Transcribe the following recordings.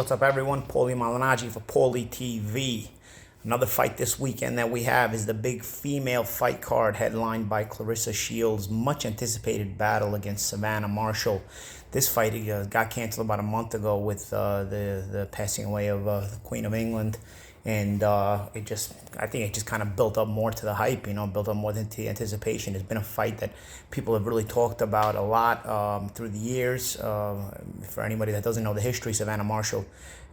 What's up, everyone? Paulie Malignaggi for Paulie TV. Another fight this weekend that we have is the big female fight card headlined by Claressa Shields' much anticipated battle against Savannah Marshall. This fight got canceled about a month ago with the passing away of the Queen of England. And I think it just kind of built up more to the hype, built up more to the anticipation. It's been a fight that people have really talked about a lot through the years. For anybody that doesn't know the history, Savannah Marshall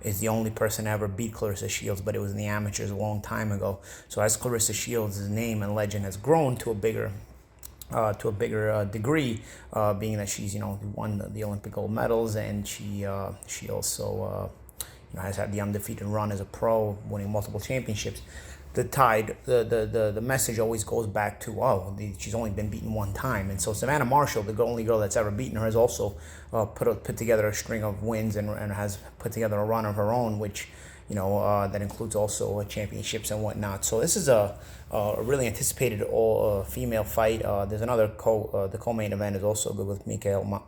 is the only person to ever beat Claressa Shields, but it was in the amateurs a long time ago. So as Claressa Shields' name and legend has grown to a bigger degree, being that she's won the Olympic gold medals, and she also has had the undefeated run as a pro, winning multiple championships. The message always goes back to, she's only been beaten one time. And so Savannah Marshall, the only girl that's ever beaten her, has also put together a string of wins and has put together a run of her own, which that includes also championships and whatnot. So this is a really anticipated all-female fight. There's another the co-main event is also good with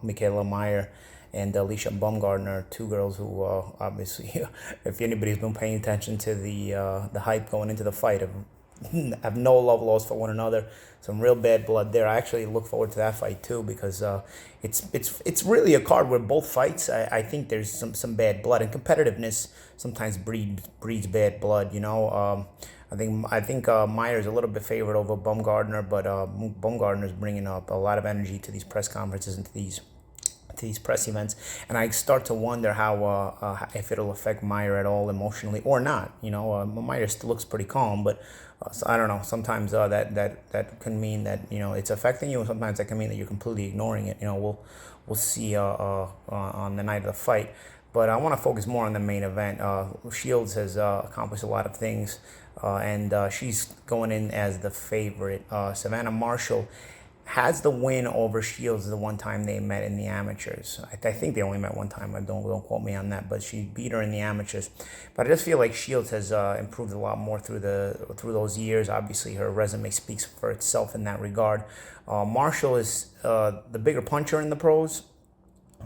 Michaela Meyer and Alicia Baumgartner, two girls who obviously, if anybody's been paying attention to the hype going into the fight, have no love lost for one another. Some real bad blood there. I actually look forward to that fight too, because it's really a card where both fights, I think there's some bad blood, and competitiveness sometimes breeds bad blood. I think Meyer's a little bit favored over Baumgartner, but Baumgartner's bringing up a lot of energy to these press conferences and to these press events, and I start to wonder how if it'll affect Meyer at all emotionally or not. Meyer still looks pretty calm, but so I don't know. Sometimes that can mean that it's affecting you, and sometimes that can mean that you're completely ignoring it. We'll see on the night of the fight. But I want to focus more on the main event. Shields has accomplished a lot of things, and she's going in as the favorite. Savannah Marshall has the win over Shields the one time they met in the amateurs. I think they only met one time. Don't quote me on that, but she beat her in the amateurs. But I just feel like Shields has improved a lot more through those years. Obviously, her resume speaks for itself in that regard. Marshall is the bigger puncher in the pros.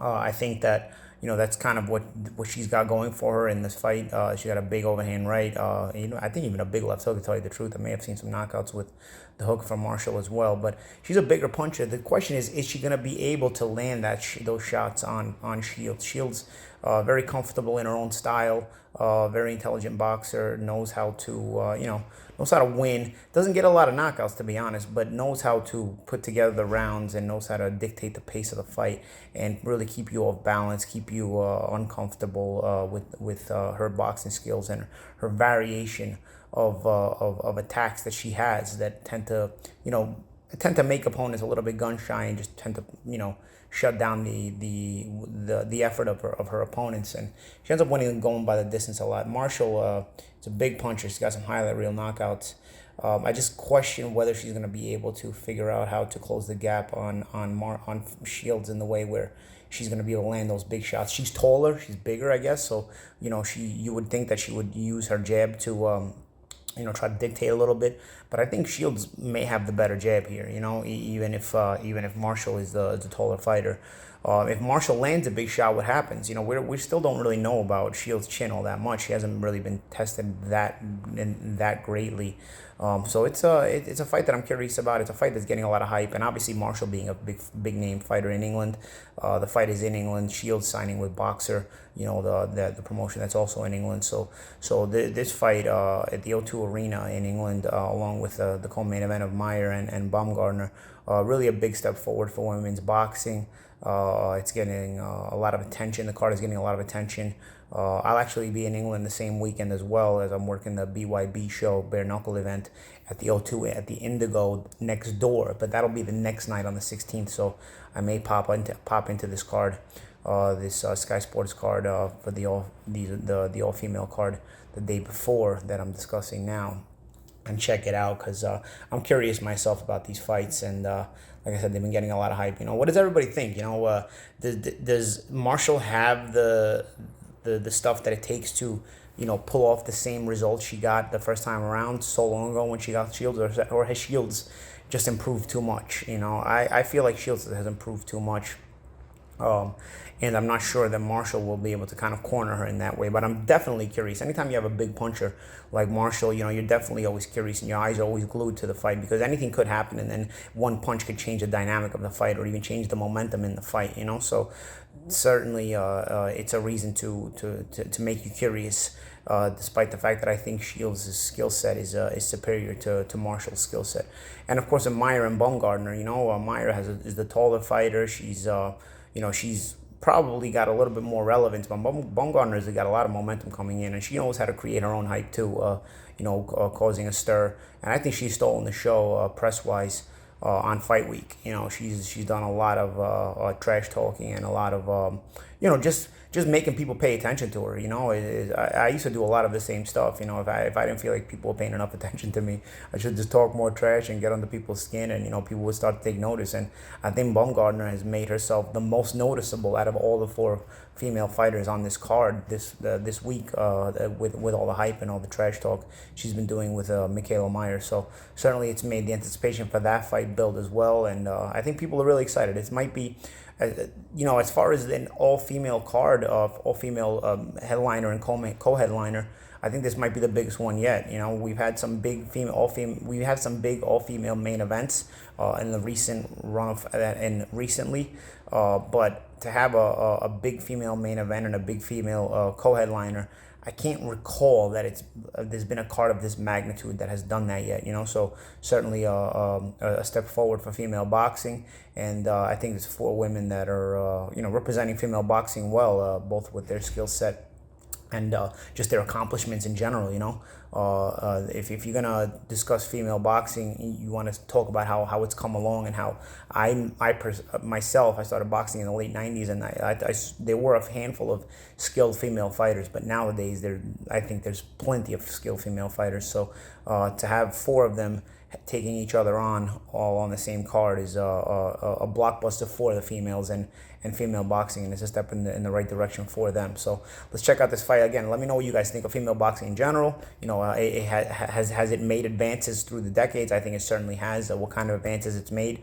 I think that that's kind of what she's got going for her in this fight. She got a big overhand right. I think even a big left hook, to tell you the truth. I may have seen some knockouts with the hook from Marshall as well. But she's a bigger puncher. The question is she going to be able to land those shots on Shields? Shields very comfortable in her own style. Very intelligent boxer. Knows how to knows how to win. Doesn't get a lot of knockouts, to be honest, but knows how to put together the rounds and knows how to dictate the pace of the fight and really keep you off balance, keep you uncomfortable with her boxing skills and her variation of attacks that she has that tend to make opponents a little bit gun shy and just tend to shut down the effort of her opponents, and she ends up winning and going by the distance a lot. Marshall is a big puncher. She's got some highlight reel knockouts. I just question whether she's going to be able to figure out how to close the gap on Shields in the way where she's going to be able to land those big shots. She's taller, she's bigger, I guess. So you would think that she would use her jab to try to dictate a little bit, but I think Shields may have the better jab here. Even if Marshall is the taller fighter. If Marshall lands a big shot, what happens? We still don't really know about Shields' chin all that much. He hasn't really been tested that greatly. So it's a fight that I'm curious about. It's a fight that's getting a lot of hype, and obviously Marshall being a big name fighter in England. The fight is in England. Shields signing with Boxer, the promotion that's also in England. So this fight at the O2 Arena in England, along with the co-main event of Meyer and Baumgartner, really a big step forward for women's boxing. It's getting a lot of attention. The card is getting a lot of attention. I'll actually be in England the same weekend as well, as I'm working the BYB show, bare knuckle event, at the O2 at the Indigo next door. But that'll be the next night on the 16th. So I may pop into this card, this Sky Sports card for the all female card the day before that I'm discussing now, and check it out, because I'm curious myself about these fights, and like I said, they've been getting a lot of hype. What does everybody think? Does Marshall have the stuff that it takes to pull off the same results she got the first time around so long ago when she got Shields, or has Shields just improved too much? I feel like Shields has improved too much. Um, and I'm not sure that Marshall will be able to kind of corner her in that way, but I'm definitely curious. Anytime you have a big puncher like Marshall, you're definitely always curious and your eyes are always glued to the fight because anything could happen and then one punch could change the dynamic of the fight or even change the momentum in the fight. So certainly it's a reason to make you curious. Despite the fact that I think Shields' skill set is superior to Marshall's skill set, and of course, Meyer and Baumgartner. Meyer is the taller fighter. She's probably got a little bit more relevance, but Baumgartner's got a lot of momentum coming in, and she knows how to create her own hype too. Causing a stir, and I think she's stolen the show press wise. On fight week, she's done a lot of trash talking and a lot of just making people pay attention to her. I used to do a lot of the same stuff. If I didn't feel like people were paying enough attention to me, I should just talk more trash and get under people's skin, and people would start to take notice. And I think Baumgartner has made herself the most noticeable out of all the 4 female fighters on this card this week with all the hype and all the trash talk she's been doing with Michaela Meyer. So certainly it's made the anticipation for that fight build as well, and I think people are really excited. It might be, as far as an all-female card of all-female headliner and co-headliner, I think this might be the biggest one yet. We've had some big we have some big all-female main events in the recent run of and recently, but to have a big female main event and a big female co-headliner, I can't recall that there's been a card of this magnitude that has done that yet. So certainly a step forward for female boxing, and I think it's 4 women that are representing female boxing well, both with their skill set and just their accomplishments in general. If you're gonna discuss female boxing, you want to talk about how it's come along and how myself I started boxing in the late '90s, and there were a handful of skilled female fighters, but nowadays I think there's plenty of skilled female fighters. So to have 4 of them taking each other on all on the same card is a blockbuster for the females and female boxing, and it's a step in the right direction for them. So let's check out this fight again. Let me know what you guys think of female boxing in general. Has it made advances through the decades? I think it certainly has. What kind of advances it's made?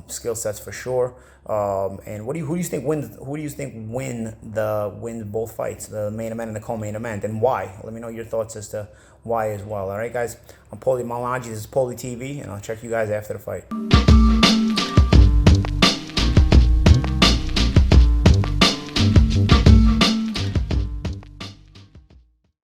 Skill sets for sure. And who do you think wins? Who do you think wins both fights, the main event and the co-main event, and why? Let me know your thoughts as to why as well. All right, guys. I'm Paulie Malignaggi. This is Paulie TV, and I'll check you guys after the fight.